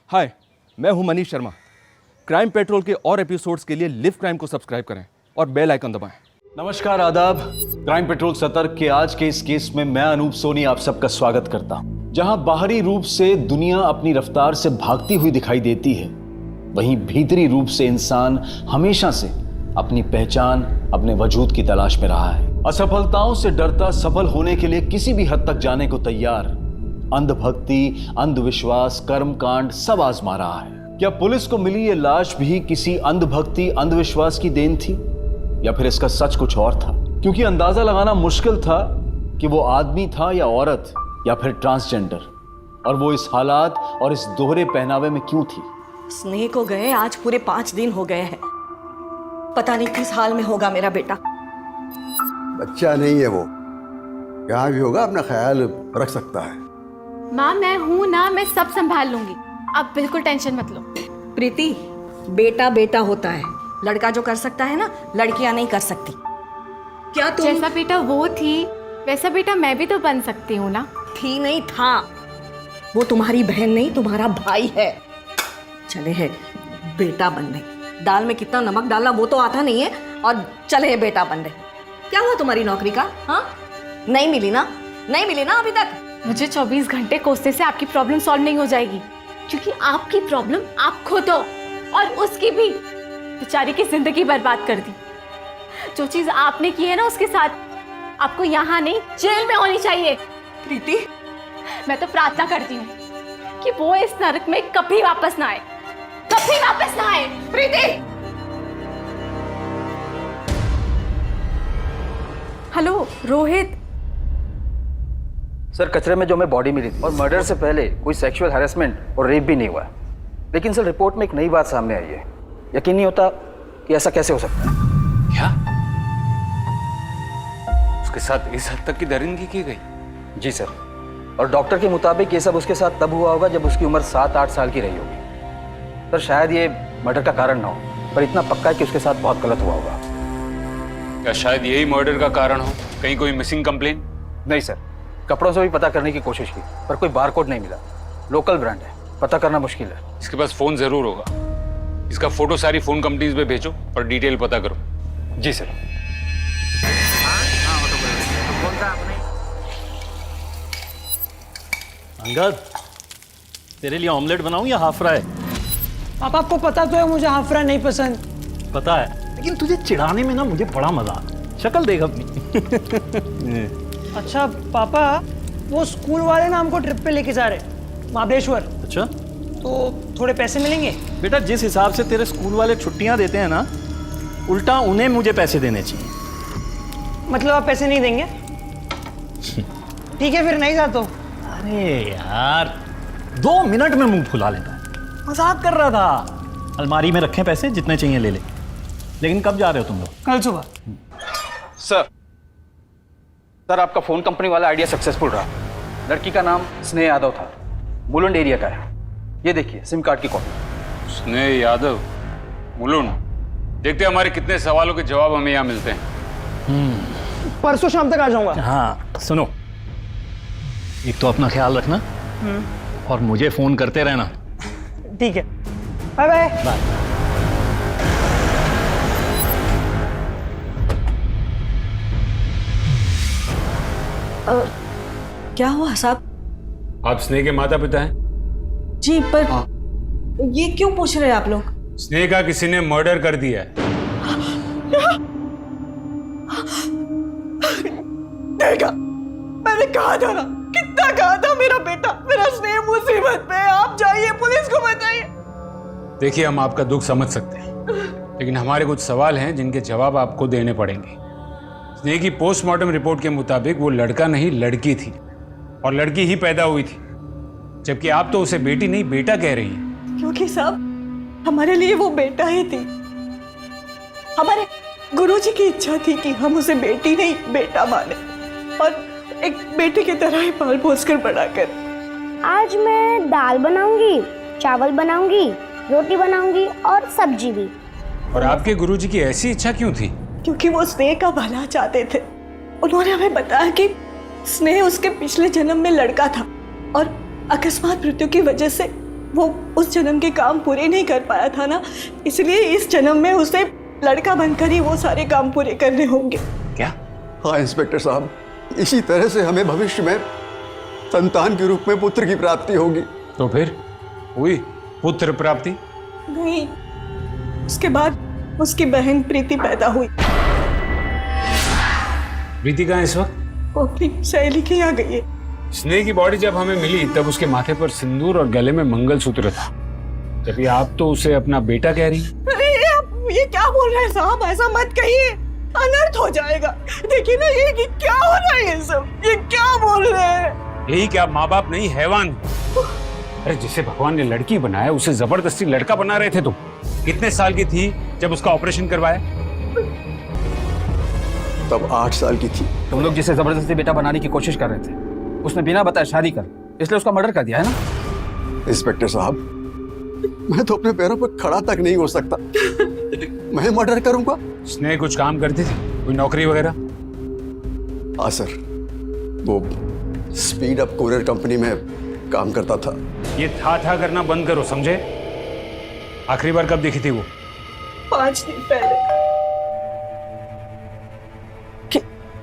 हाय, मैं हूं Manish Sharma. Crime petrol के और एपिसोड्स के लिए लिव क्राइम को सब्सक्राइब करें और बेल आइकन दबाएं। नमस्कार, आदाब। क्राइम पेट्रोल सतर्क के आज के इस केस में मैं अनूप सोनी आप सबका स्वागत करता हूं। जहां बाहरी रूप से दुनिया अपनी रफ्तार से भागती हुई दिखाई देती है, वहीं भीतरी रूप से इंसान हमेशा से अपनी पहचान, अपने वजूद की तलाश में रहा है। असफलताओं से डरता सफल होने के लिए किसी भी हद तक जाने को तैयार, अंधभक्ति, अंधविश्वास, कर्मकांड सब आजमा रहा है। क्या पुलिस को मिली ये लाश भी किसी अंधभक्ति, अंधविश्वास की देन थी, या फिर इसका सच कुछ और था? क्योंकि अंदाजा लगाना मुश्किल था कि वो आदमी था या औरत या फिर ट्रांसजेंडर, और वो इस हालात और इस दोहरे पहनावे में क्यों थी। स्नेह को गए आज पूरे 5 दिन हो गए हैं। पता नहीं किस हाल में होगा मेरा बेटा। बच्चा नहीं है वो, यहाँ भी होगा, अपना ख्याल रख सकता है। माँ मैं हूँ ना, मैं सब संभाल लूंगी, आप बिल्कुल टेंशन मत लो। प्रीति, बेटा बेटा होता है, लड़का जो कर सकता है ना, लड़कियां नहीं कर सकती। क्या तुम जैसा बेटा वो थी वैसा बेटा मैं भी तो बन सकती हूँ ना। थी नहीं था, वो तुम्हारी बहन नहीं तुम्हारा भाई है। चले है बेटा बनने, दाल में कितना नमक डालना वो तो आता नहीं है, और चले है बेटा बनने। क्या हुआ तुम्हारी नौकरी का? हाँ, नहीं मिली ना, नहीं मिली ना अभी तक। मुझे 24 घंटे कोसने से आपकी प्रॉब्लम सॉल्व नहीं हो जाएगी, क्योंकि आपकी प्रॉब्लम आप खुद हो, और उसकी भी बेचारी की जिंदगी बर्बाद कर दी। जो चीज आपने की है ना उसके साथ, आपको यहाँ नहीं जेल में होनी चाहिए। प्रीति, मैं तो प्रार्थना करती हूँ कि वो इस नरक में कभी वापस ना आए, कभी वापस ना आए। प्रीति, हेलो रोहित। सर, कचरे में जो हमें बॉडी मिली थी, और मर्डर से पहले कोई सेक्सुअल हैरेसमेंट और रेप भी नहीं हुआ है। लेकिन सर, रिपोर्ट में एक नई बात सामने आई है। यकीन नहीं होता कि ऐसा कैसे हो सकता है। क्या उसके साथ इस हद तक की दरिंदगी की गई? जी सर, और डॉक्टर के मुताबिक ये सब उसके साथ तब हुआ होगा जब उसकी उम्र 7-8 साल की रही होगी। सर, शायद ये मर्डर का कारण ना हो, पर इतना पक्का है कि उसके साथ बहुत गलत हुआ होगा। क्या शायद यही मर्डर का कारण हो? कहीं कोई मिसिंग कंप्लेन? नहीं सर, कपड़ों से भी पता करने की कोशिश की, पर कोई बारकोड नहीं मिला। लोकल ब्रांड है, पता करना मुश्किल है। इसके पास फोन जरूर होगा। इसका फोटो सारी फोन कंपनीज पे भेजो और डिटेल पता करो। जी सर। अंगद, तेरे लिए ऑमलेट बनाऊं या हाफ फ्राई? पापा, आपको पता तो है मुझे हाफ फ्राई नहीं पसंद। पता है, लेकिन तुझे चिढ़ाने में ना मुझे बड़ा मजा आता। शक्ल देख अपनी। अच्छा पापा, वो स्कूल वाले ना हमको ट्रिप पे लेके जा रहे महाबलेश्वर, अच्छा, तो थोड़े पैसे मिलेंगे? बेटा जिस हिसाब से तेरे स्कूल वाले छुट्टियां देते हैं ना, उल्टा उन्हें मुझे पैसे देने चाहिए। मतलब आप पैसे नहीं देंगे? ठीक है, फिर नहीं जाता। अरे यार, 2 मिनट में मुंह फुला लेता है। मजाक कर रहा था। अलमारी में रखे पैसे, जितने चाहिए ले ले। लेकिन कब जा रहे हो तुम लोग? कल सुबह। सर, आपका फोन कंपनी वाला आइडिया सक्सेसफुल रहा। लड़की का नाम स्नेह यादव था, मुलुंड एरिया का है। ये देखिए सिम कार्ड की कॉपी। स्नेह यादव, मुलुंड। देखते हैं हमारे कितने सवालों के जवाब हमें यहाँ मिलते हैं। परसों शाम तक आ जाऊंगा। हाँ सुनो, एक तो अपना ख्याल रखना, और मुझे फोन करते रहना। ठीक है, बाय बाय। बाय। क्या हुआ साहब? आप स्नेह के माता पिता हैं? जी, पर ये क्यों पूछ रहे हैं आप लोग? स्नेह का किसी ने मर्डर कर दिया है। देखा, मैंने कहा था ना, कितना कहा था, मेरा बेटा, मेरा स्नेह मुसीबत में है। आप जाइए, पुलिस को बताइए। देखिए, हम आपका दुख समझ सकते हैं, लेकिन हमारे कुछ सवाल हैं जिनके जवाब आपको देने पड़ेंगे। स्नेह की पोस्टमार्टम रिपोर्ट के मुताबिक वो लड़का नहीं लड़की थी, और लड़की ही पैदा हुई थी, जबकि आप तो उसे बेटी नहीं बेटा कह रही हैं। क्योंकि साहब, हमारे लिए वो बेटा ही थी। हमारे गुरुजी की इच्छा थी कि हम उसे बेटी नहीं बेटा माने, और एक बेटे की तरह ही पाल पोस कर बड़ा कर। आज मैं दाल बनाऊंगी, चावल बनाऊंगी, रोटी बनाऊंगी और सब्जी भी। और आपके गुरुजी की ऐसी इच्छा क्यों थी? क्योंकि वो स्नेह का भला चाहते थे। उन्होंने हमें बताया कि स्नेह उसके पिछले जन्म में लड़का था, और अकस्मात मृत्यु की वजह से वो उस जन्म के काम पूरे नहीं कर पाया था ना, इसलिए इस जन्म में उसे लड़का बनकर ही वो सारे काम पूरे करने होंगे। क्या? हाँ इंस्पेक्टर साहब, इसी तरह से हमें भविष्य में संतान के रूप में पुत्र की प्राप्ति होगी। तो फिर हुई पुत्र प्राप्ति? नहीं, उसके बाद उसकी बहन प्रीति पैदा हुई। प्रीति कहाँ है इस वक्त? वो अपनी सहेली के यहाँ गई है। स्नेह की बॉडी जब हमें मिली तब उसके माथे पर सिंदूर और गले में मंगलसूत्र था, जबकि आप तो उसे अपना बेटा कह रही। अरे आप ये क्या बोल रहे हैं साहब, ऐसा मत कहिए, अनर्थ हो जाएगा। देखिए ना ये क्या हो रहा है, ये सब ये क्या बोल रहे हैं। यही क्या माँ बाप नहीं हैवान? अरे जिसे भगवान ने लड़की बनाया उसे जबरदस्ती लड़का बना रहे थे तुम। कितने साल की थी जब उसका ऑपरेशन करवाया? तब 8 साल की थी। तुम लोग जिसे जबरदस्ती बेटा बनाने की कोशिश कर रहे थे, उसने बिना बताए शादी कर, इसलिए उसका मर्डर कर दिया है ना? इंस्पेक्टर साहब, मैं तो अपने पैरों पर खड़ा तक नहीं हो सकता, मैं मर्डर करूंगा? स्नेह कुछ काम करती थी, कोई नौकरी वगैरह? हाँ सर, वो स्पीड अप कोरियर कंपनी में काम करता था। ये था करना बंद करो, समझे? आखिरी बार कब देखी थी वो? 5 दिन पहले।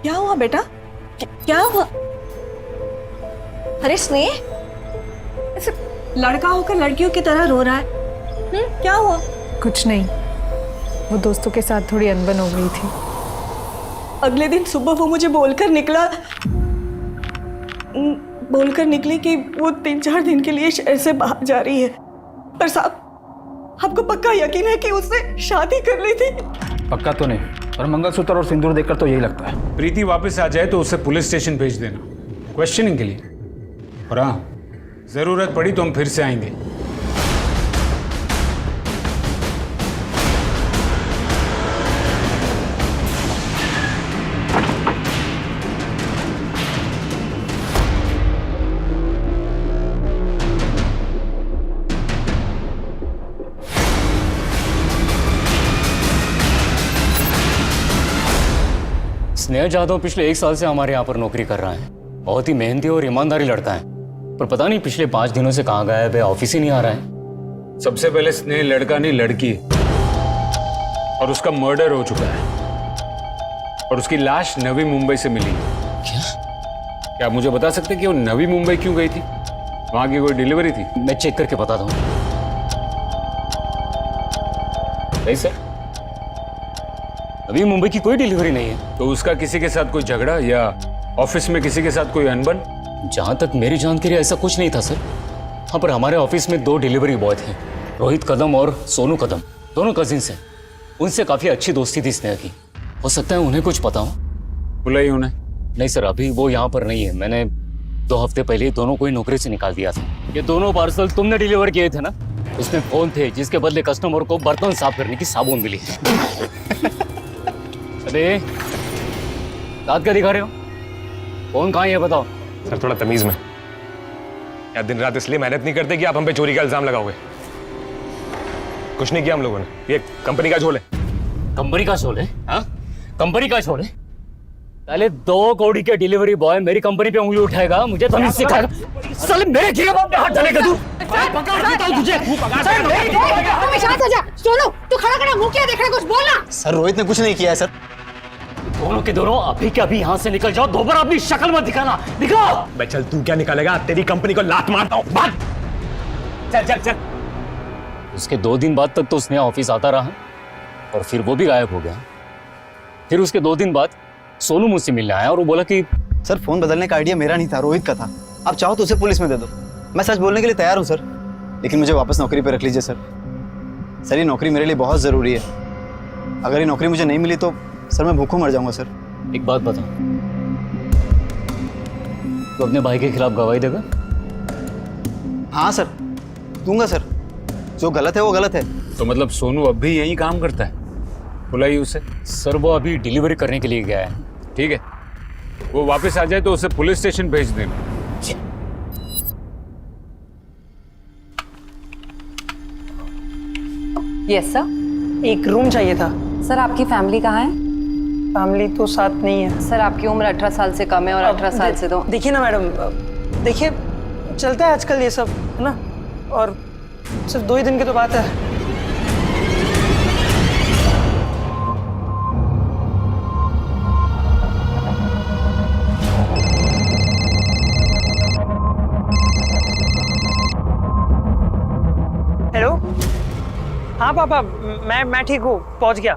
क्या हुआ बेटा, क्या हुआ? अरे स्नेह, ऐसे लड़का होकर लड़कियों की तरह रो रहा है। क्या हुआ? कुछ नहीं, वो दोस्तों के साथ थोड़ी अनबन हो गई थी। अगले दिन सुबह वो मुझे बोलकर निकली कि वो 3-4 दिन के लिए शहर से बाहर जा रही है। पर साहब, आपको पक्का यकीन है कि उसने शादी कर ली थी? पक्का तो नहीं, पर मंगलसूत्र और सिंदूर देखकर तो यही लगता है। प्रीति वापस आ जाए तो उसे पुलिस स्टेशन भेज देना क्वेश्चनिंग के लिए, और हाँ, जरूरत पड़ी तो हम फिर से आएंगे। स्नेह जाधव पिछले 1 साल से हमारे यहाँ पर नौकरी कर रहा है। बहुत ही मेहनती और ईमानदारी लड़का है, पर पता नहीं पिछले 5 दिनों से कहाँ गायब है, ऑफिस ही नहीं आ रहा है। सबसे पहले स्नेह लड़का नहीं लड़की है, और उसका मर्डर हो चुका है, और उसकी लाश नवी मुंबई से मिली। क्या आप मुझे बता सकते कि वो नवी मुंबई क्यों गई थी? वहां की कोई डिलीवरी थी? मैं चेक करके बताता हूँ। नहीं सर, अभी मुंबई की कोई डिलीवरी नहीं है। तो उसका किसी के साथ कोई झगड़ा या ऑफिस में किसी के साथ कोई अनबन? जहां तक मेरी जानकारी ऐसा कुछ नहीं था सर। हाँ, पर हमारे ऑफिस में 2 डिलीवरी बॉय थे, रोहित कदम और सोनू कदम, दोनों कजिन्स हैं। उनसे काफी अच्छी दोस्ती थी स्नेहा की, हो सकता है उन्हें कुछ पता हो। बुलाई उन्हें? नहीं सर, अभी वो यहाँ पर नहीं है। मैंने 2 हफ्ते पहले ही दोनों को ही नौकरी से निकाल दिया था। ये दोनों पार्सल तुमने डिलीवर किए थे ना? उसमें फोन थे जिसके बदले कस्टमर को बर्तन साफ करने की साबुन मिली। अरे दांत क्या दिखा रहे हो? फोन कहाँ है बताओ। सर थोड़ा तमीज में। या दिन रात इसलिए मेहनत नहीं करते कि आप हम पे चोरी का इल्जाम लगाओगे? कुछ नहीं किया हम लोगों ने, ये कंपनी का झोल है। कंपनी का झोल है? हाँ, कंपनी का झोल है? पहले 2 कौड़ी के डिलीवरी बॉय मेरी कंपनी पे उंगली उठाएगा, मुझे तमीज सिखाएगा। साले मेरे जीवन पे हाथ डालेगा तू? तुझे सोनू, तू खड़ा मुंह क्या देख रहा है, कुछ बोलना। सर रोहित ने कुछ नहीं किया है सर। दोनों के दोनों अभी के अभी यहाँ से निकल जाओ, दोबारा अपनी शक्ल मत दिखाना। दिखाओ। भाई चल, तू क्या निकालेगा? तेरी कंपनी को लात मारता हूँ। भाग। चल चल चल। उसके 2 दिन बाद तक तो उसने ऑफिस आता रहा, और फिर वो भी गायब हो गया। फिर उसके 2 दिन बाद सोनू मुझसे मिलने आया और वो बोला कि सर फोन बदलने का आइडिया मेरा नहीं था, रोहित का था। आप चाहो तो उसे पुलिस में दे दो। मैं सच बोलने के लिए तैयार हूँ सर, लेकिन मुझे वापस नौकरी पे रख लीजिए सर। सर ये नौकरी मेरे लिए बहुत ज़रूरी है। अगर ये नौकरी मुझे नहीं मिली तो सर मैं भूखों मर जाऊंगा सर। एक बात बता, तो अपने भाई के खिलाफ गवाही देगा? हाँ सर, दूंगा सर। जो गलत है वो गलत है। तो मतलब सोनू अब भी यही काम करता है? बुलाइए उसे। सर वो अभी डिलीवरी करने के लिए गया है। ठीक है, वो वापस आ जाए तो उसे पुलिस स्टेशन भेज देना। Yes sir. एक रूम चाहिए था। सर आपकी फैमिली कहाँ है? फैमिली तो साथ नहीं है। सर आपकी उम्र 18 साल से कम है और 18 साल से तो देखिए ना मैडम, देखिए चलता है आजकल ये सब, है ना। और सिर्फ 2 ही दिन की तो बात है। हेलो, हाँ पापा, मैं ठीक हूँ, पहुँच गया।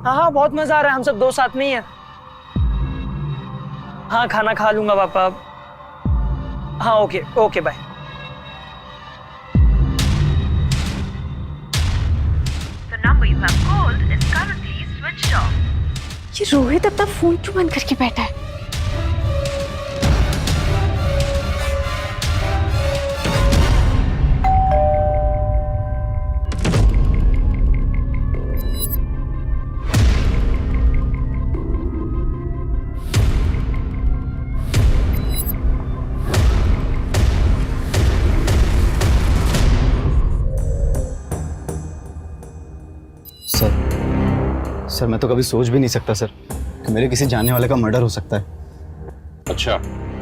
हाँ, बहुत मजा आ रहा है, हम सब 2 साथ में ही हैं। हाँ, खाना खा लूंगा पापा। हाँ, ओके बाय। ये रोहित अपना फोन क्यों बंद करके बैठा है? सर मैं तो कभी सोच भी नहीं सकता सर कि मेरे किसी जानने वाले का मर्डर हो सकता है। अच्छा,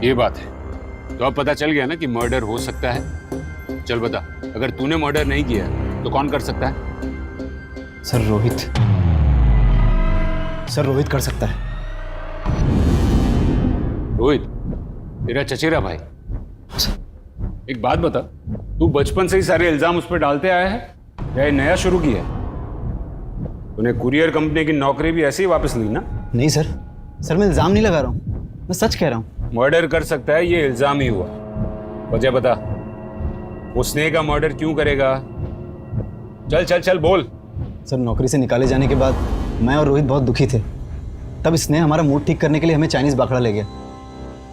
ये बात है। तो अब पता चल गया ना कि मर्डर हो सकता है। चल बता, अगर तूने मर्डर नहीं किया तो कौन कर सकता है? सर रोहित कर सकता है। रोहित तेरा चचेरा भाई? एक बात बता, तू बचपन से ही सारे इल्जाम उस पर डालते आया है या ये नया शुरू किया है? तूने कुरियर कंपनी की नौकरी भी ऐसे ही वापस ली ना? नहीं सर मैं इल्जाम नहीं लगा रहा हूँ, मैं सच कह रहा हूँ। मर्डर कर सकता है ये इल्जाम ही हुआ। वजह बता, वो स्नेह का मर्डर क्यों करेगा? चल बोल। सर नौकरी से निकाले जाने के बाद मैं और रोहित बहुत दुखी थे। तब स्नेह हमारा मूड ठीक करने के लिए हमें चाइनीज बाखड़ा ले गया।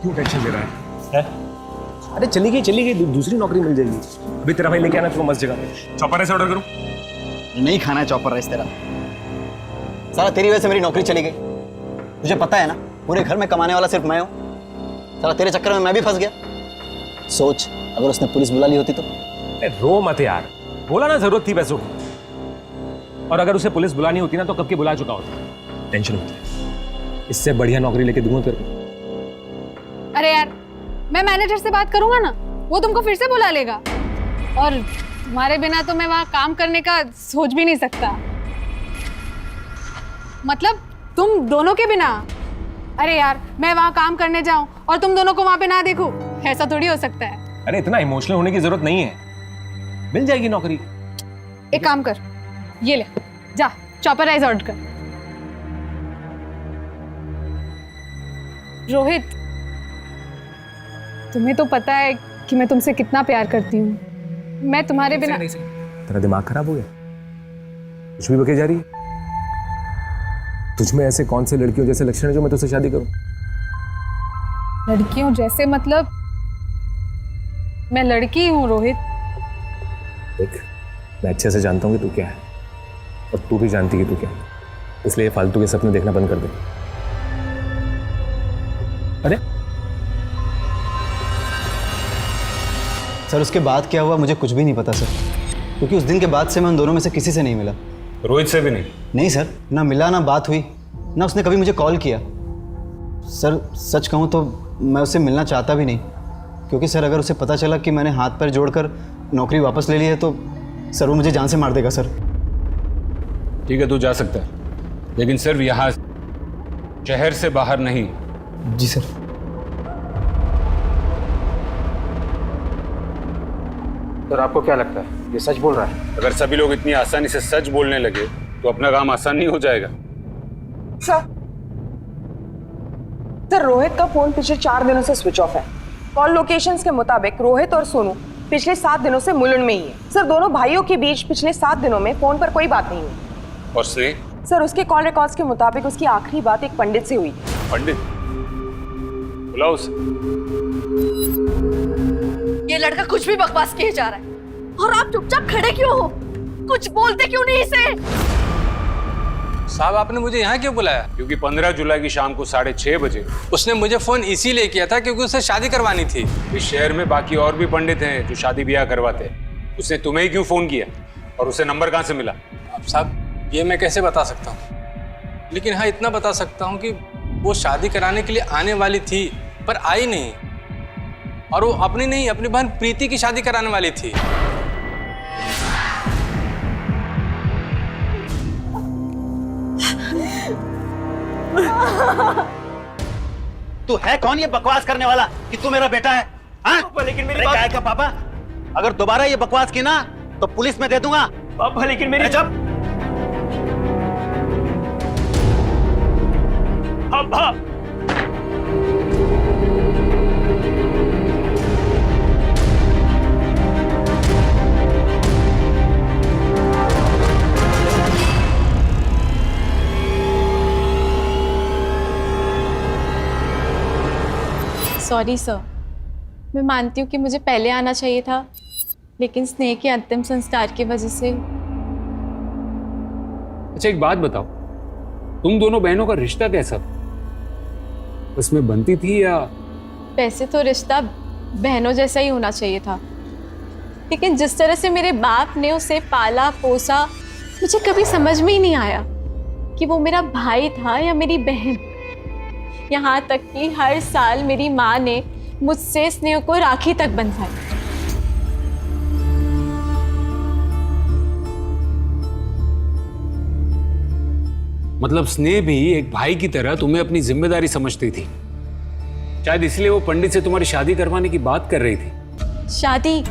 क्यों टेंशन ले रहा है? अरे चली गई, दूसरी नौकरी मिल जाएगी। अभी तेरा भाई लेके आना तो मस्त जगह पे। चॉपर राइस ऑर्डर करूं? नहीं खाना है चॉपर राइस तेरा। साला तेरी वजह से मेरी नौकरी चली गई। तुझे पता है ना, पूरे घर में कमाने वाला सिर्फ मैं हूँ। साला तेरे चक्कर में मैं भी फंस गया। सोच, अगर उसने पुलिस बुला ली होती तो। रो मत यार, बोला ना जरूरत थी पैसों की। और अगर उसे पुलिस बुलानी होती ना तो कब की बुला चुका होता। टेंशन मत ले, इससे बढ़िया नौकरी लेके दूंगा तेरे को। अरे यार, मैं मैनेजर से बात करूंगा ना, वो तुमको फिर से बुला लेगा। और तुम्हारे बिना तो मैं वहां काम करने का सोच भी नहीं सकता। मतलब तुम दोनों के बिना? अरे यार, मैं वहां काम करने जाऊं और तुम दोनों को वहां पे ना देखूं, ऐसा थोड़ी हो सकता है। अरे इतना इमोशनल होने की जरूरत नहीं है, मिल जाएगी नौकरी। एक काम कर, ये ले, जा चॉपर राइस ऑर्डर कर। रोहित, तुम्हें तो पता है कि मैं तुमसे कितना प्यार करती हूँ। मैं तुम्हारे बिना। तेरा दिमाग खराब हो गया? कुछ भी बके जा रही है? तुझमें ऐसे कौन से लड़कियों जैसे लक्षण है जो मैं तुझसे शादी करूं? लड़कियों जैसे मतलब? मैं लड़की हूँ रोहित। देख, मैं अच्छे से जानता हूँ कि तू क्या है और तू भी जानती कि तू क्या है, इसलिए फालतू के सपने देखना बंद कर दे। अरे सर उसके बाद क्या हुआ मुझे कुछ भी नहीं पता सर, क्योंकि उस दिन के बाद से मैं उन दोनों में से किसी से नहीं मिला। रोहित से भी नहीं? नहीं सर, ना मिला, ना बात हुई, ना उसने कभी मुझे कॉल किया। सर सच कहूँ तो मैं उससे मिलना चाहता भी नहीं, क्योंकि सर अगर उसे पता चला कि मैंने हाथ पैर जोड़कर नौकरी वापस ले ली है तो सर वो मुझे जान से मार देगा सर। ठीक है, तू जा सकता है, लेकिन सिर्फ यहाँ, शहर से बाहर नहीं। जी सर। सर आपको क्या लगता है ये सच बोल रहा है? अगर सभी लोग इतनी आसानी से सच बोलने लगे तो अपना काम आसान नहीं हो जाएगा। सर रोहित का फोन पिछले 4 दिनों से स्विच ऑफ है। कॉल लोकेशंस के मुताबिक रोहित और सोनू पिछले 7 दिनों से मुलुंड में ही है। सर दोनों भाइयों के बीच पिछले 7 दिनों में फोन पर कोई बात नहीं हुई। और स्नेह? सर उसके कॉल रिकॉर्ड्स के मुताबिक उसकी आखिरी बात एक पंडित से हुई थी। पंडित? बुलाओ उसे। ये लड़का कुछ भी बकवास किए जा रहा है और आप चुपचाप खड़े क्यों हो? कुछ बोलते क्यों नहीं इसे? साहब आपने मुझे यहाँ क्यों बुलाया? क्योंकि 15 जुलाई की शाम को 6:30 बजे उसने मुझे फोन इसीलिए किया था क्योंकि उसे शादी करवानी थी। इस शहर में बाकी और भी पंडित हैं जो शादी ब्याह करवाते हैं, उसने तुम्हें ही क्यों फोन किया और उसे नंबर कहाँ से मिला? अब साहब ये मैं कैसे बता सकता हूँ, लेकिन हाँ इतना बता सकता हूँ कि वो शादी कराने के लिए आने वाली थी पर आई नहीं, और वो अपनी नहीं अपनी बहन प्रीति की शादी कराने वाली थी। तू है कौन ये बकवास करने वाला कि तू मेरा बेटा है? हाँ? लेकिन मेरी अरे बात... क्या का पापा, अगर दोबारा ये बकवास की ना तो पुलिस में दे दूंगा। पापा लेकिन मेरी... जब पापा सॉरी सर, मैं मानती हूँ कि मुझे पहले आना चाहिए था, लेकिन स्नेह के अंतिम संस्कार की वजह से। अच्छा एक बात बताओ, तुम दोनों बहनों का रिश्ता कैसा था? उसमें बनती थी या? वैसे तो रिश्ता बहनों जैसा ही होना चाहिए था, लेकिन जिस तरह से मेरे बाप ने उसे पाला पोसा, मुझे कभी समझ में ही नहीं आया कि वो मेरा भाई था या मेरी बहन। यहाँ तक कि हर साल मेरी माँ ने मुझसे स्नेह को राखी तक बंधवाई। मतलब स्नेह भी एक भाई की तरह तुम्हें अपनी जिम्मेदारी समझती थी, शायद इसलिए वो पंडित से तुम्हारी शादी करवाने की बात कर रही थी। शादी?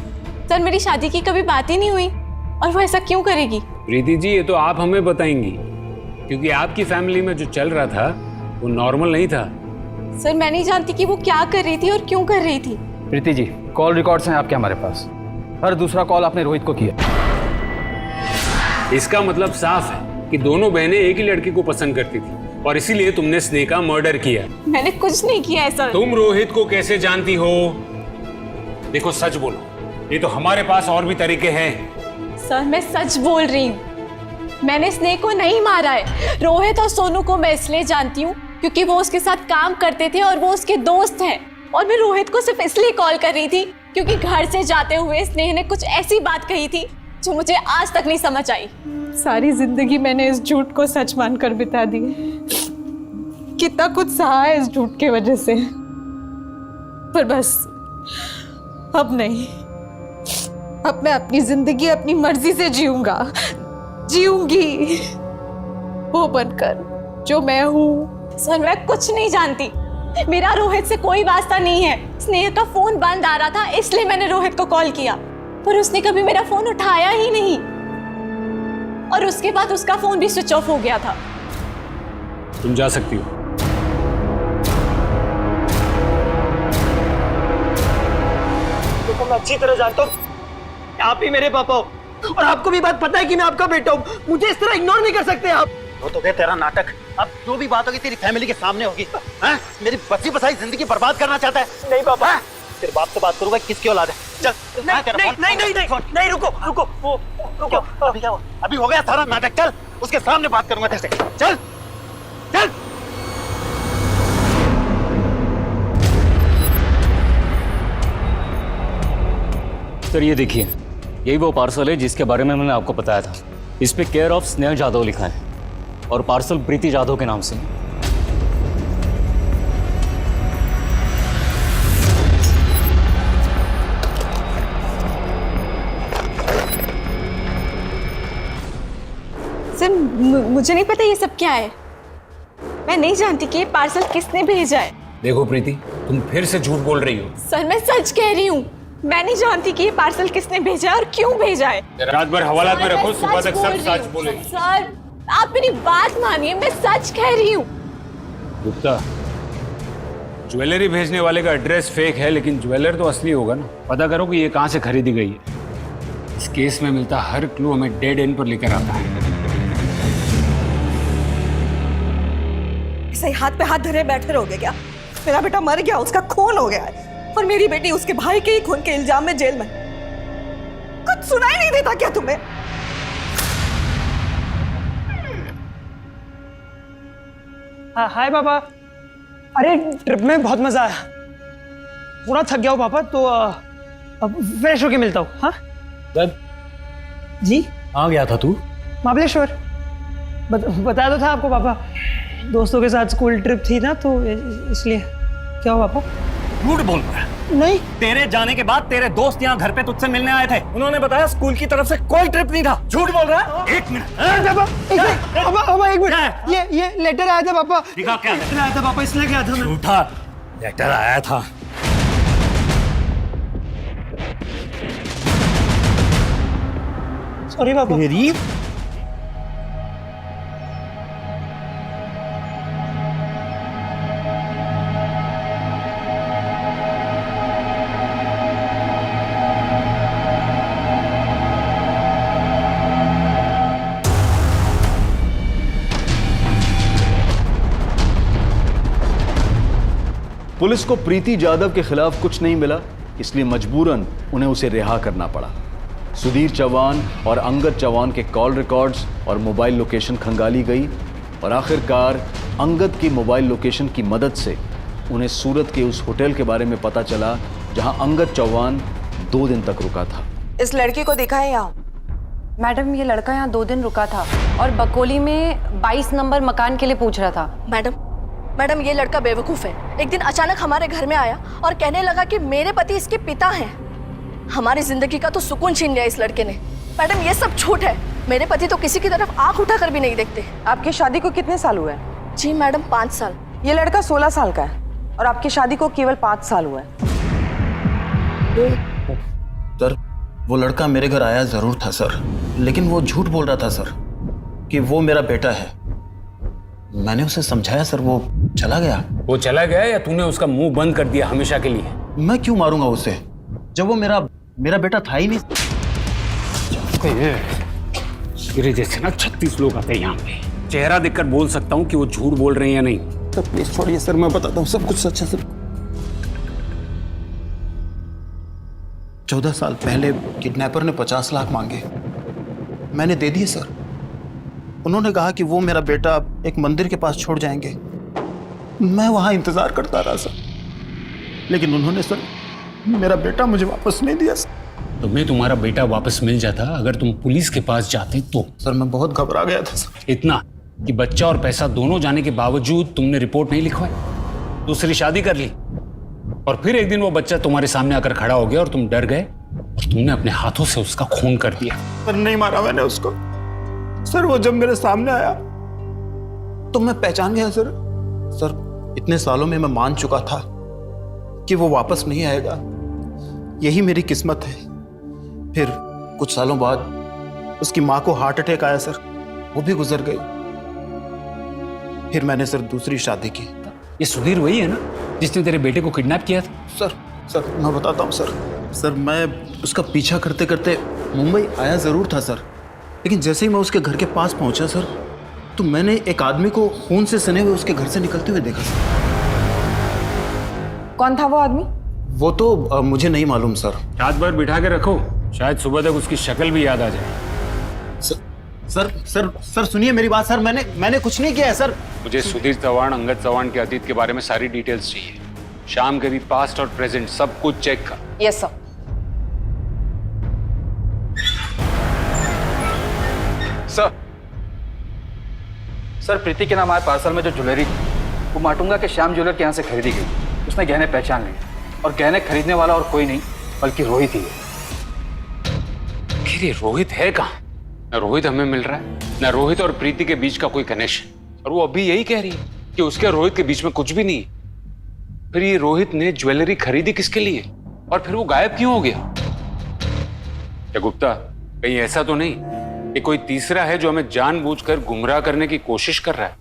सर मेरी शादी की कभी बात ही नहीं हुई, और वो ऐसा क्यों करेगी? प्रीति जी ये तो आप हमें बताएंगी, क्योंकि आपकी फैमिली में जो चल रहा था वो नॉर्मल नहीं था। सर मैं नहीं जानती कि वो क्या कर रही थी और क्यों कर रही थी। प्रीति जी, कॉल रिकॉर्ड्स हैं आपके हमारे पास। हर दूसरा कॉल आपने रोहित को किया। इसका मतलब साफ है कि दोनों बहनें एक ही लड़के को पसंद करती थी और इसीलिए तुमने स्नेह का मर्डर किया। मैंने कुछ नहीं किया है सर। तुम रोहित को कैसे जानती हो? देखो सच बोलो, ये तो हमारे पास और भी तरीके हैं। सर मैं सच बोल रही हूँ, मैंने स्नेह को नहीं मारा है। रोहित और सोनू को मैं इसलिए जानती हूँ क्योंकि वो उसके साथ काम करते थे और वो उसके दोस्त हैं। और मैं रोहित को सिर्फ इसलिए कॉल कर रही थी क्योंकि घर से जाते हुए स्नेह ने कुछ ऐसी बात कही थी जो मुझे आज तक नहीं समझ आई। सारी जिंदगी मैंने इस झूठ को सच मानकर बिता दी। कितना कुछ सहा है इस झूठ के वजह से, पर बस अब नहीं। अब मैं अपनी जिंदगी अपनी मर्जी से जीऊंगी वो बनकर जो मैं हूँ। सर मैं कुछ नहीं जानती, मेरा रोहित से कोई वास्ता नहीं है। स्नेह का फोन बंद आ रहा था इसलिए मैंने रोहित को कॉल किया, पर उसने कभी मेरा फोन उठाया ही नहीं, और उसके बाद उसका फोन भी स्विच ऑफ हो गया था। तुम जा सकती हो। देखो मैं अच्छी तरह जानता हूँ आप ही मेरे पापा हो, और आपको भी बात पता है कि मैं आपका बेटा हूँ। मुझे इस तरह इग्नोर नहीं कर सकते आप। वो तो गए तेरा नाटक, अब जो भी बात होगी तेरी फैमिली के सामने होगी। हाँ? मेरी बची बसाई जिंदगी बर्बाद करना चाहता है? नहीं पापा। हाँ? तेरे बाप से बात करूंगा, किसकी औलाद है? चल नहीं रुको रुको। अभी क्या हुआ? अभी हो गया सारा नाटक, चल उसके सामने बात करूंगा तेरे से। चल चल। सर ये देखिए, यही वो पार्सल है जिसके बारे में मैंने आपको बताया था। इस पे केयर ऑफ स्नेह जाधव लिखा है और पार्सल प्रीति जाधव के नाम से। सर मुझे नहीं पता ये सब क्या है। मैं नहीं जानती कि ये पार्सल किसने भेजा है। देखो प्रीति, तुम फिर से झूठ बोल रही हो। सर मैं सच कह रही हूँ, मैं नहीं जानती कि ये पार्सल किसने भेजा है और क्यों भेजा है। रात भर हवालात में रखो, सुबह तक सब सच बोलेगी। सर आप मेरी बात मानिए, मैं सच कह रही हूँ। गुप्ता, ज्वेलरी भेजने वाले का एड्रेस फेक है, लेकिन ज्वेलर तो असली होगा ना। पता करो कि ये कहाँ से खरीदी गई है। इस केस में मिलता हर क्लू हमें डेड एंड पर लेकर आता है। ऐसे हाथ पे हाथ धरे बैठे रहोगे क्या? मेरा बेटा मर गया, उसका खून हो गया है, और मेरी बेटी उसके भाई के ही खून के इल्जाम में जेल में। कुछ सुनाई नहीं देता क्या तुम्हें? हाँ हाय पापा। अरे ट्रिप में बहुत मजा आया, पूरा थक गया हूँ पापा, तो अब फ्रेश होके मिलता हूँ। हाँ जी। कहाँ गया था तू? महाबलेश्वर। बताया तो था आपको पापा, दोस्तों के साथ स्कूल ट्रिप थी ना, तो इसलिए। क्या हुआ पापा? झूठ बोल रहा है, नहीं। तेरे जाने के बाद तेरे दोस्त यहाँ घर पे तुझसे मिलने आए थे। उन्होंने बताया स्कूल की तरफ से कोई ट्रिप नहीं था। झूठ बोल रहा है। एक मिनट पापा एक मिनट, ये लेटर आया था पापा। दिखा क्या लेटर आया था पापा, इसलिए गया था मैं। झूठा लेटर आया था। सॉरी पापा। मेरी पुलिस को प्रीति जाधव के खिलाफ कुछ नहीं मिला, इसलिए मजबूरन उन्हें उसे रिहा करना पड़ा। सुधीर चौहान और अंगद चौहान के कॉल रिकॉर्ड्स और मोबाइल लोकेशन खंगाली गई और आखिरकार अंगद की मोबाइल लोकेशन की मदद से उन्हें सूरत के उस होटल के बारे में पता चला जहां अंगद चौहान 2 दिन तक रुका था। इस लड़की को देखा है यहाँ? मैडम, ये लड़का यहाँ 2 दिन रुका था और बकोली में 22 नंबर मकान के लिए पूछ रहा था। मैडम ये लड़का बेवकूफ़ है। एक दिन अचानक हमारे घर में आया और कहने लगा कि मेरे पति इसके पिता हैं। हमारी जिंदगी का तो सुकून छीन लिया इस लड़के ने। मैडम ये सब झूठ है। मेरे पति तो किसी की तरफ आंख उठाकर भी नहीं देखते। आपकी शादी को कितने साल हुए? जी मैडम 5 साल। ये लड़का 16 साल का है और आपकी शादी को केवल 5 साल हुए हैं। सर, वो लड़का मेरे घर आया जरूर था सर, लेकिन वो झूठ बोल रहा था सर कि वो मेरा बेटा है। मैंने उसे समझाया सर, वो चला गया। वो चला गया या तूने उसका मुंह बंद कर दिया हमेशा के लिए? मैं क्यों मारूंगा उसे जब वो मेरा बेटा था ही नहीं। मेरे जैसे ना 36 लोग आते हैं यहाँ पे। चेहरा देखकर बोल सकता हूँ कि वो झूठ बोल रहे हैं या नहीं। तो प्लीज छोड़िए सर, मैं बताता हूँ सब कुछ सच है सर। 14 साल पहले किडनैपर ने 50 लाख मांगे, मैंने दे दिए सर। उन्होंने कहा कि वो मेरा बेटा एक मंदिर के पास छोड़ जाएंगे। मैं वहां इंतजार करता रहा सर, लेकिन उन्होंने सर मेरा बेटा मुझे वापस नहीं दिया सर। तुम्हें तुम्हारा बेटा वापस मिल जाता अगर तुम पुलिस के पास जाते तो? सर मैं बहुत घबरा गया था सर। इतना कि बच्चा और पैसा दोनों जाने के बावजूद तुमने रिपोर्ट नहीं लिखवाई, दूसरी शादी कर ली और फिर एक दिन वो बच्चा तुम्हारे सामने आकर खड़ा हो गया और तुम डर गए और तुमने अपने हाथों से उसका खून कर दिया। पर नहीं मारा मैंने उसको सर। वो जब मेरे सामने आया तो मैं पहचान गया सर। सर इतने सालों में मैं मान चुका था कि वो वापस नहीं आएगा, यही मेरी किस्मत है। फिर कुछ सालों बाद उसकी मां को हार्ट अटैक आया सर, वो भी गुजर गई। फिर मैंने सर दूसरी शादी की। ये सुधीर वही है ना जिसने तेरे बेटे को किडनैप किया था? सर मैं बताता हूँ सर मैं उसका पीछा करते करते मुंबई आया जरूर था सर, लेकिन जैसे ही मैं उसके घर के पास पहुंचा सर तो मैंने एक आदमी को खून से सने हुए उसके घर से निकलते हुए देखा सर। कौन था वो आदमी? वो तो मुझे नहीं मालूम सर। रात भर बिठा के रखो, शायद सुबह तक उसकी शक्ल भी याद आ जाए। सर सुनिए मेरी बात सर। मैंने कुछ नहीं किया है सर। मुझे सुधीर चौहान, अंगद चौहान के अतीत के बारे में सारी डिटेल्स चाहिए। शाम के भी पास्ट और प्रेजेंट सब कुछ चेक कर। Yes sir. सर प्रीति के नाम आए पार्सल में जो ज्वेलरी थी वो माटुंगा के श्याम ज्वेलर के यहाँ से खरीदी गई। उसने गहने पहचान लिए और गहने खरीदने वाला और कोई नहीं बल्कि रोहित ही है। फिर ये रोहित है कहाँ? न रोहित हमें मिल रहा है, न रोहित और प्रीति के बीच का कोई कनेक्शन। और वो अभी यही कह रही है कि उसके और रोहित के बीच में कुछ भी नहीं है। फिर ये रोहित ने ज्वेलरी खरीदी किसके लिए और फिर वो गायब क्यों हो गया? क्या गुप्ता कहीं ऐसा तो नहीं कि कोई तीसरा है जो हमें जानबूझकर गुमराह करने की कोशिश कर रहा है?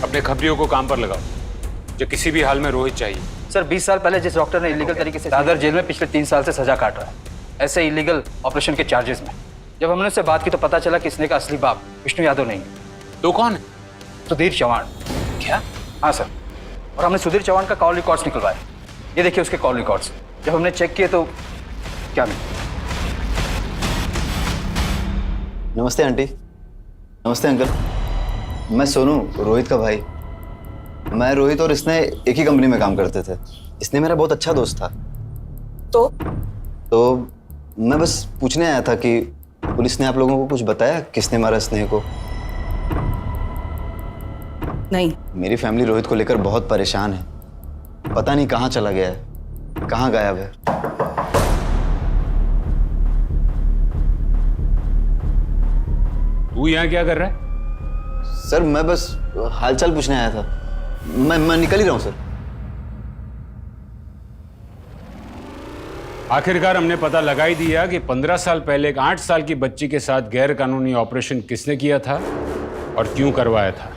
अपने खबरियों को काम पर लगाओ, जो किसी भी हाल में रोहित चाहिए। सर 20 साल पहले जिस डॉक्टर ने इलीगल तरीके से दादर जेल में पिछले 3 साल से सजा काट रहा है, ऐसे इलीगल ऑपरेशन के चार्जेस में। जब हमने उससे बात की तो पता चला कि इसने का असली बाप विष्णु यादव नहीं है। तो कौन है? सुधीर चौहान। क्या? हाँ सर, और हमने सुधीर चौहान का कॉल रिकॉर्ड्स निकलवाए। ये देखिए उसके कॉल रिकॉर्ड्स। जब हमने चेक किए तो क्या नहीं। नमस्ते आंटी। नमस्ते अंकल। मैं सोनू, रोहित का भाई। मैं रोहित और इसने एक ही कंपनी में काम करते थे। इसने मेरा बहुत अच्छा दोस्त था। तो मैं बस पूछने आया था कि पुलिस ने आप लोगों को कुछ बताया किसने मारा स्नेह को? नहीं। मेरी फैमिली रोहित को लेकर बहुत परेशान है। पता नहीं कहाँ चला गया है, कहाँ गायब है। तू यहाँ क्या कर रहा है? सर मैं बस हालचाल पूछने आया था। मैं निकल ही रहा हूँ सर। आखिरकार हमने पता लगा ही दिया कि 15 साल पहले एक 8 साल की बच्ची के साथ गैर कानूनी ऑपरेशन किसने किया था और क्यों करवाया था,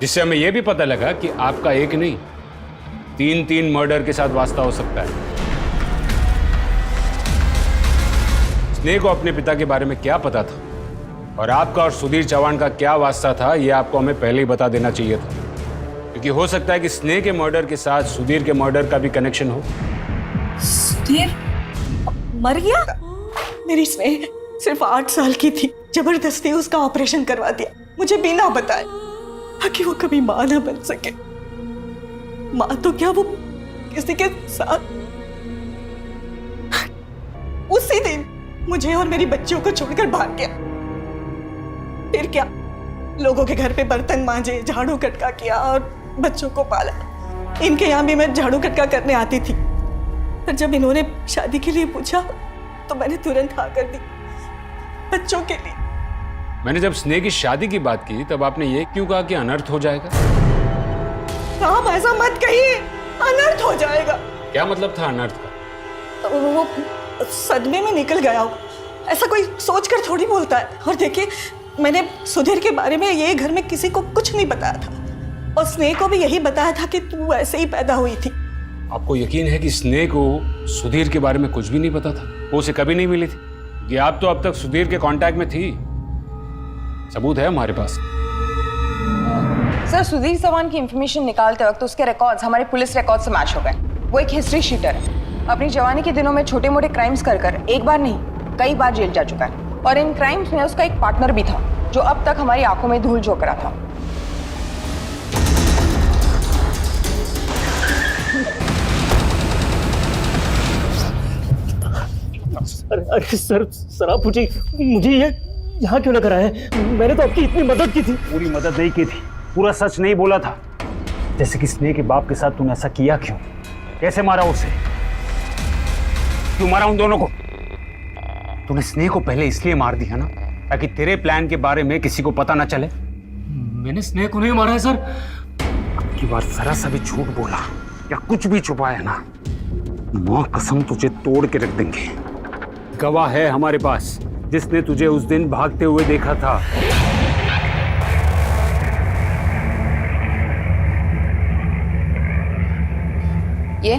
जिससे हमें यह भी पता लगा कि आपका एक नहीं 3 मर्डर के साथ वास्ता हो सकता है। स्नेह को अपने पिता के बारे में क्या पता था और आपका और सुधीर चौहान का क्या वास्ता था, यह आपको हमें पहले ही बता देना चाहिए था, क्योंकि हो सकता है कि स्नेह के मर्डर के साथ सुधीर के मर्डर का भी कनेक्शन हो। सुधीर मर गया? मेरी स्नेह सिर्फ 8 साल की थी, जबरदस्ती उसका ऑपरेशन करवा दिया, मुझे बिना बताए, ताकि वो कभी मां ना बन सके। मां तो क्या, वो किसी के साथ। उसी दिन मुझे और मेरी बच्चियों को छोड़कर भाग गया। फिर क्या, लोगों के घर पे बर्तन मांजे, झाड़ू कटका किया और बच्चों को पाला। इनके यहाँ भी मैं झाड़ू कटका करने आती थी, पर जब इन्होंने शादी के लिए पूछा तो मैंने तुरंत हाँ कर दी, बच्चों के लिए। मैंने जब स्नेह की शादी की बात की तब आपने ये क्यों कहा कि अनर्थ हो जाएगा? आप ऐसा मत कहिए, अनर्थ हो जाएगा। क्या मतलब था अनर्थ का? तो वो सदमे में निकल गया हो, ऐसा कोई सोचकर थोड़ी बोलता है। और देखिए, मैंने सुधीर के बारे में ये घर में किसी को कुछ नहीं बताया था, और स्नेह को भी यही बताया था कि तू ऐसे ही पैदा हुई थी। आपको यकीन है कि स्नेह को सुधीर के बारे में कुछ भी नहीं पता था? वो उसे कभी नहीं मिली थी कि आप तो अब तक सुधीर के कांटेक्ट में थी। सबूत है हमारे पास। सर, सुधीर चौहान की इंफॉर्मेशन निकालते वक्त उसके रिकॉर्ड्स हमारे पुलिस रिकॉर्ड से मैच हो गए। वो एक हिस्ट्री शीटर है, अपनी जवानी के दिनों में छोटे मोटे क्राइम्स कर एक बार नहीं कई बार जेल जा चुका है, और इन क्राइम्स में उसका एक पार्टनर भी था जो अब तक हमारी आंखों में धूल झोंक रहा था। अरे सर आप मुझे ये यहाँ क्यों लेकर आए? मैंने तो आपकी इतनी मदद की थी। पूरी मदद नहीं की थी, पूरा सच नहीं बोला था। जैसे कि स्नेह के बाप के साथ तूने ऐसा किया क्यों? कैसे मारा उसे? क्यों मारा उन दोनों को? तूने स्नेह को पहले इसलिए मार दिया ना ताकि तेरे प्लान के बारे में किसी को पता ना चले। मैंने स्नेह को नहीं मारा है सर। की बार जरा सा भी झूठ बोला या कुछ भी छुपाया ना, मां कसम तुझे तोड़ के रख देंगे। गवाह है हमारे पास जिसने तुझे उस दिन भागते हुए देखा था। ये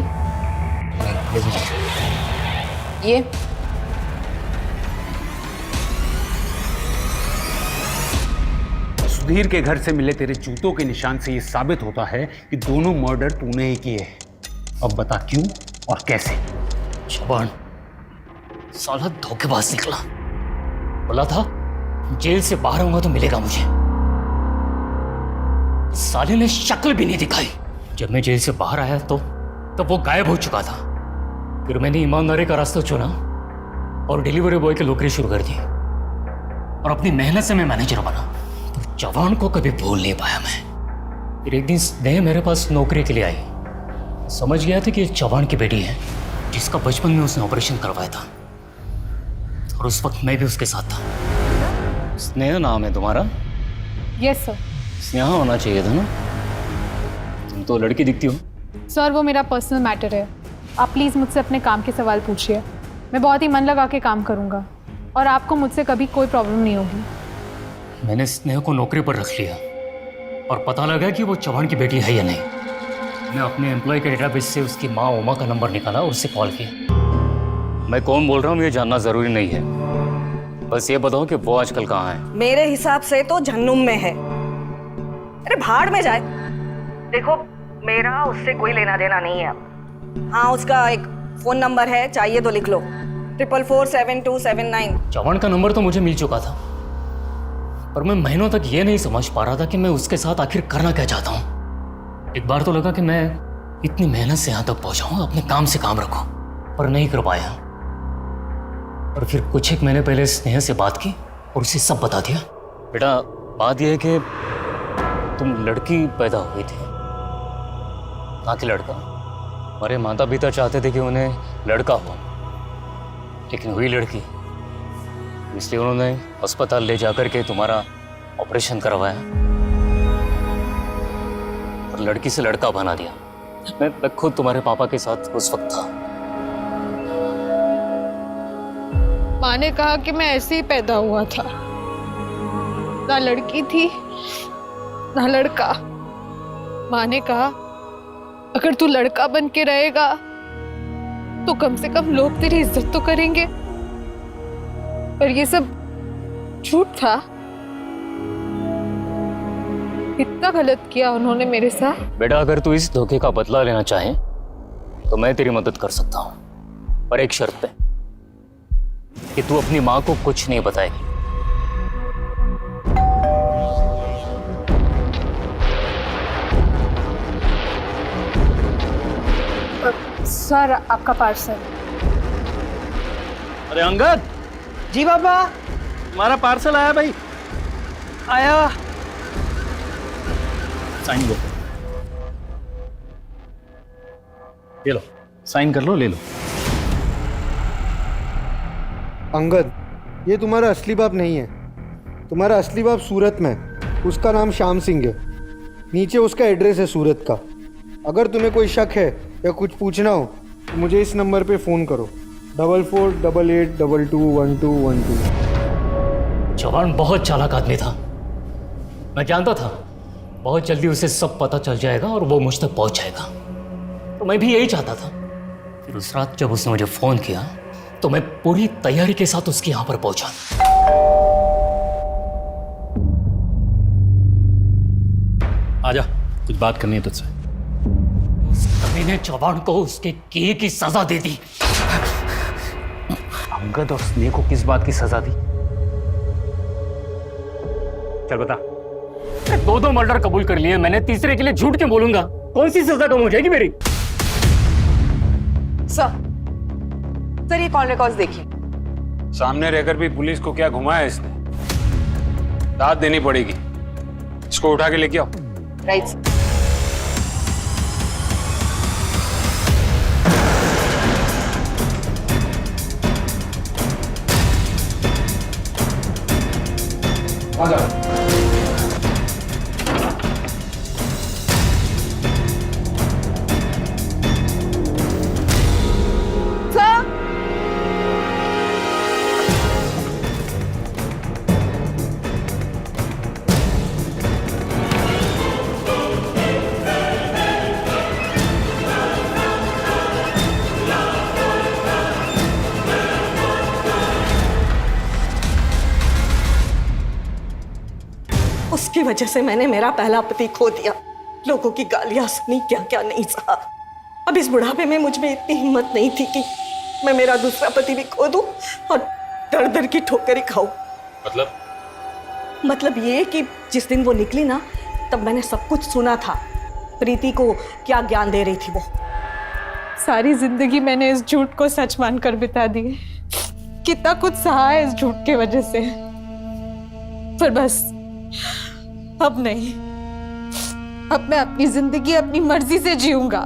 सुधीर के घर से मिले तेरे जूतों के निशान से यह साबित होता है कि दोनों मर्डर तूने ही किए हैं। अब बता क्यों और कैसे? चौहान साला धोखेबाज निकला। बोला था जेल से बाहर आऊंगा तो मिलेगा मुझे। साले ने शक्ल भी नहीं दिखाई। जब मैं जेल से बाहर आया तो तब वो गायब हो चुका था। फिर मैंने ईमानदारी का रास्ता चुना और डिलीवरी बॉय की नौकरी शुरू कर दी, और अपनी मेहनत से मैं मैनेजर बना। तो चौहान को कभी भूल नहीं पाया मैं। फिर एक दिन स्नेह मेरे पास नौकरी के लिए आई। समझ गया था कि चौहान की बेटी है जिसका बचपन में उसने ऑपरेशन करवाया था, और उस वक्त मैं भी उसके साथ था। स्नेहा नाम है तुम्हारा? Yes sir. स्नेहा होना चाहिए था ना, तुम तो लड़की दिखती हो। सर वो मेरा पर्सनल मैटर है, आप प्लीज़ मुझसे अपने काम के सवाल पूछिए। मैं बहुत ही मन लगा के काम करूँगा और आपको मुझसे कभी कोई प्रॉब्लम नहीं होगी। मैंने स्नेहा को नौकरी पर रख लिया और पता लगा कि वो चौहान की बेटी है या नहीं। मैं अपने एम्प्लॉय के डेटाबेस से उसकी माँ उमा का नंबर निकाला और उससे कॉल किया। मैं कौन बोल रहा हूँ ये जानना जरूरी नहीं है, बस ये बताओ कि वो आजकल कहाँ है। मेरे हिसाब से तो जहन्नुम में है। अरे भाड़ में जाए। देखो मेरा उससे कोई लेना देना नहीं है अब। हाँ, उसका एक फोन नंबर है, चाहिए तो लिख लो, 444727 चौहान का नंबर तो मुझे मिल चुका था, पर मैं महीनों तक ये नहीं समझ पा रहा था कि मैं उसके साथ आखिर करना क्या चाहता हूँ। एक बार तो लगा कि मैं इतनी मेहनत से यहाँ तक पहुँचा हूँ, अपने काम से काम रखूँ, पर नहीं कर पाया। और फिर कुछ एक महीने पहले स्नेहा से बात की और उसे सब बता दिया। बेटा बात यह है कि तुम लड़की पैदा हुई थी, ना कि लड़का। हमारे माता पिता चाहते थे कि उन्हें लड़का हो, लेकिन हुई लड़की, इसलिए उन्होंने अस्पताल ले जाकर के तुम्हारा ऑपरेशन करवाया और लड़की से लड़का बना दिया। मैं खुद तुम्हारे पापा के साथ उस वक्त था। माँ ने कहा कि मैं ऐसे ही पैदा हुआ था, ना लड़की थी ना लड़का। माँ ने कहा अगर तू लड़का बन के रहेगा तो कम से कम लोग तेरी इज्जत तो करेंगे, पर ये सब झूठ था। इतना गलत किया उन्होंने मेरे साथ। बेटा, अगर तू इस धोखे का बदला लेना चाहे तो मैं तेरी मदद कर सकता हूँ, पर एक शर्त पे कि तू अपनी माँ को कुछ नहीं बताएगी। सर, आपका पार्सल। अरे अंगद। जी पापा। तुम्हारा पार्सल आया भाई। आया। साइन दो। ये लो, साइन कर लो, ले लो। अंगद, ये तुम्हारा असली बाप नहीं है। तुम्हारा असली बाप सूरत में, उसका नाम श्याम सिंह है। नीचे उसका एड्रेस है सूरत का। अगर तुम्हें कोई शक है या कुछ पूछना हो तो मुझे इस नंबर पे फ़ोन करो, 4488221212। जवान बहुत चालाक आदमी था, मैं जानता था बहुत जल्दी उसे सब पता चल जाएगा और वो मुझ तक पहुंच जाएगा। तो मैं भी यही चाहता था। फिर उस रात जब उसने मुझे फ़ोन किया तो मैं पूरी तैयारी के साथ उसके यहाँ पर पहुंचा। आजा, कुछ बात करनी है तुझसे। मैंने जवान को उसके किए की सजा दे दी। अंगद और स्नेह को किस बात की सजा दी? चल बता। 2 मर्डर कबूल कर लिए मैंने, तीसरे के लिए झूठ क्यों बोलूंगा? कौन सी सजा कम हो जाएगी मेरी? सर, ये कॉल रिकॉर्ड्स देखिए। सामने रहकर भी पुलिस को क्या घुमाया इसने? दाद देनी पड़ेगी। इसको उठा के लेके आओ। Right sir. उसकी वजह से मैंने मेरा पहला पति खो दिया, लोगों की गालियां सुनी, क्या क्या नहीं सहा। अब इस बुढ़ापे में मुझ में इतनी हिम्मत नहीं थी कि मैं मेरा दूसरा पति भी खो दूं और दर दर की ठोकर ही खाऊं। मतलब ये कि जिस दिन वो निकली ना, तब मैंने सब कुछ सुना था। प्रीति को क्या ज्ञान दे रही थी वो। सारी जिंदगी मैंने इस झूठ को सच मानकर बिता दी। कितना कुछ सहा है इस झूठ के वजह से, पर बस अब नहीं। अब मैं अपनी जिंदगी अपनी मर्जी से जीऊंगी,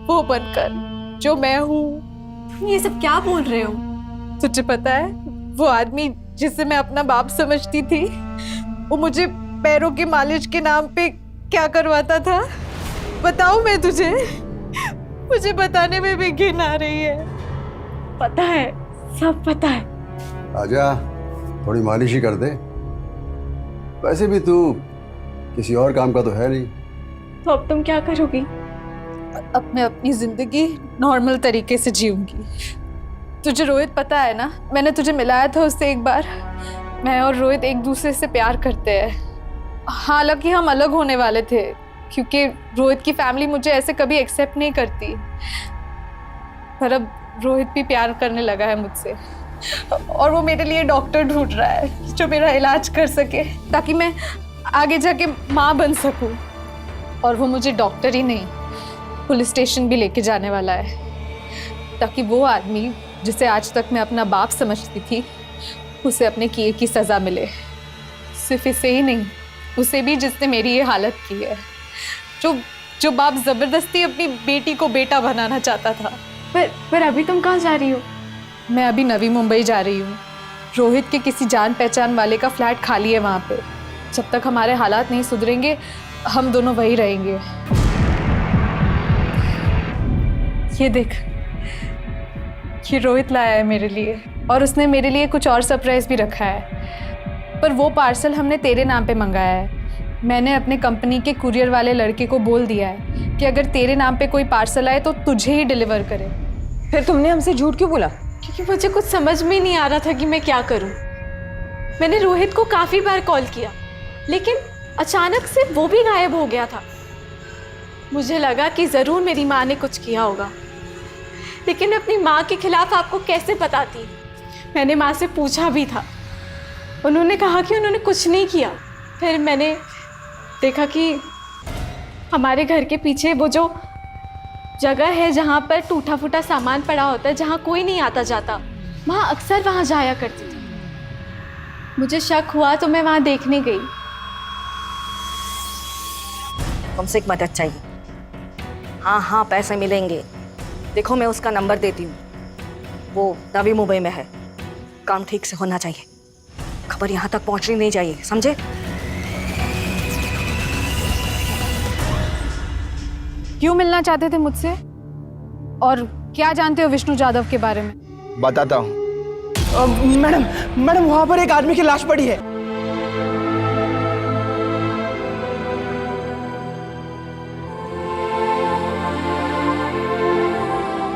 वो बनकर जो मैं हूँ। ये सब क्या बोल रहे हो? तुझे पता है वो आदमी जिसे मैं अपना बाप समझती थी, वो मुझे पैरों की मालिश के नाम पे क्या करवाता था? बताऊं मैं तुझे? मुझे बताने में भी घिन आ रही है। पता है, सब पता है। आजा, थोड़ी मालिश ही कर दे। वैसे भी तू किसी और काम का तो है नहीं। तो अब तुम क्या करोगी? अब मैं अपनी जिंदगी नॉर्मल तरीके से जीऊंगी। तुझे रोहित पता है ना, मैंने तुझे मिलाया था उससे एक बार। मैं और रोहित एक दूसरे से प्यार करते हैं। हालांकि हम अलग होने वाले थे क्योंकि रोहित की फैमिली मुझे ऐसे कभी एक्सेप्ट नहीं करती, पर अब रोहित भी प्यार करने लगा है मुझसे और वो मेरे लिए डॉक्टर ढूंढ रहा है जो मेरा इलाज कर सके ताकि मैं आगे जाके माँ बन सकूं। और वो मुझे डॉक्टर ही नहीं, पुलिस स्टेशन भी लेके जाने वाला है ताकि वो आदमी जिसे आज तक मैं अपना बाप समझती थी, उसे अपने किए की सज़ा मिले। सिर्फ इसे ही नहीं, उसे भी जिसने मेरी ये हालत की है। जो बाप जबरदस्ती अपनी बेटी को बेटा बनाना चाहता था। पर अभी तुम कहाँ जा रही हो? मैं अभी नवी मुंबई जा रही हूँ। रोहित के किसी जान पहचान वाले का फ्लैट खाली है वहाँ पे। जब तक हमारे हालात नहीं सुधरेंगे हम दोनों वहीं रहेंगे। ये देख, ये रोहित लाया है मेरे लिए, और उसने मेरे लिए कुछ और सरप्राइज भी रखा है। पर वो पार्सल हमने तेरे नाम पे मंगाया है। मैंने अपने कंपनी के कुरियर वाले लड़के को बोल दिया है कि अगर तेरे नाम पे कोई पार्सल आए तो तुझे ही डिलीवर करे। फिर तुमने हमसे झूठ क्यों बोला? क्योंकि मुझे कुछ समझ में नहीं आ रहा था कि मैं क्या करूं। मैंने रोहित को काफ़ी बार कॉल किया, लेकिन अचानक से वो भी गायब हो गया था। मुझे लगा कि ज़रूर मेरी माँ ने कुछ किया होगा, लेकिन अपनी माँ के खिलाफ आपको कैसे बताती। मैंने माँ से पूछा भी था, उन्होंने कहा कि उन्होंने कुछ नहीं किया। फिर मैंने देखा कि हमारे घर के पीछे वो जो जगह है जहाँ पर टूटा फूटा सामान पड़ा होता है, जहाँ कोई नहीं आता जाता, वहाँ अक्सर वहाँ जाया करती थी। मुझे शक हुआ तो मैं वहाँ देखने गई। तुमसे एक मदद चाहिए। हाँ, पैसे मिलेंगे। देखो, मैं उसका नंबर देती हूँ, वो नवी मुंबई में है। काम ठीक से होना चाहिए, खबर यहाँ तक पहुँचनी नहीं चाहिए, समझे? क्यों मिलना चाहते थे मुझसे, और क्या जानते हो विष्णु जाधव के बारे में? बताता हूँ। मैडम वहां पर एक आदमी की लाश पड़ी है।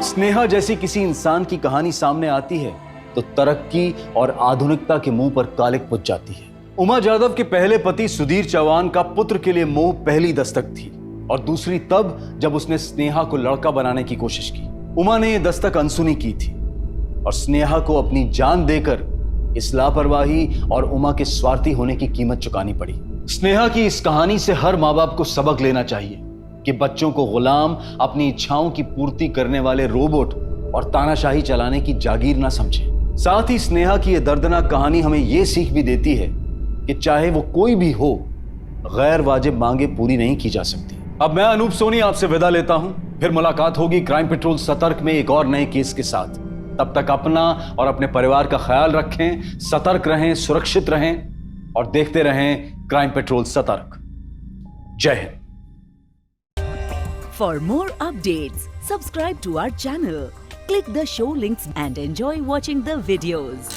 स्नेहा जैसी किसी इंसान की कहानी सामने आती है तो तरक्की और आधुनिकता के मुंह पर कालिक पुच जाती है। उमा जाधव के पहले पति सुधीर चौहान का पुत्र के लिए मोह पहली दस्तक थी, और दूसरी तब जब उसने स्नेहा को लड़का बनाने की कोशिश की। उमा ने यह दस्तक अनसुनी की थी और स्नेहा को अपनी जान देकर इस लापरवाही और उमा के स्वार्थी होने की कीमत चुकानी पड़ी। स्नेहा की इस कहानी से हर माँ बाप को सबक लेना चाहिए कि बच्चों को गुलाम, अपनी इच्छाओं की पूर्ति करने वाले रोबोट और तानाशाही चलाने की जागीर ना समझें। साथ ही स्नेहा की यह दर्दनाक कहानी हमें यह सीख भी देती है कि चाहे वो कोई भी हो, गैर वाजिब मांगे पूरी नहीं की जा सकती। अब मैं अनूप सोनी आपसे विदा लेता हूं, फिर मुलाकात होगी क्राइम पेट्रोल सतर्क में एक और नए केस के साथ। तब तक अपना और अपने परिवार का ख्याल रखें, सतर्क रहें, सुरक्षित रहें और देखते रहें क्राइम पेट्रोल सतर्क। जय Hind. For more updates, subscribe to our channel, click the show links and enjoy watching the videos.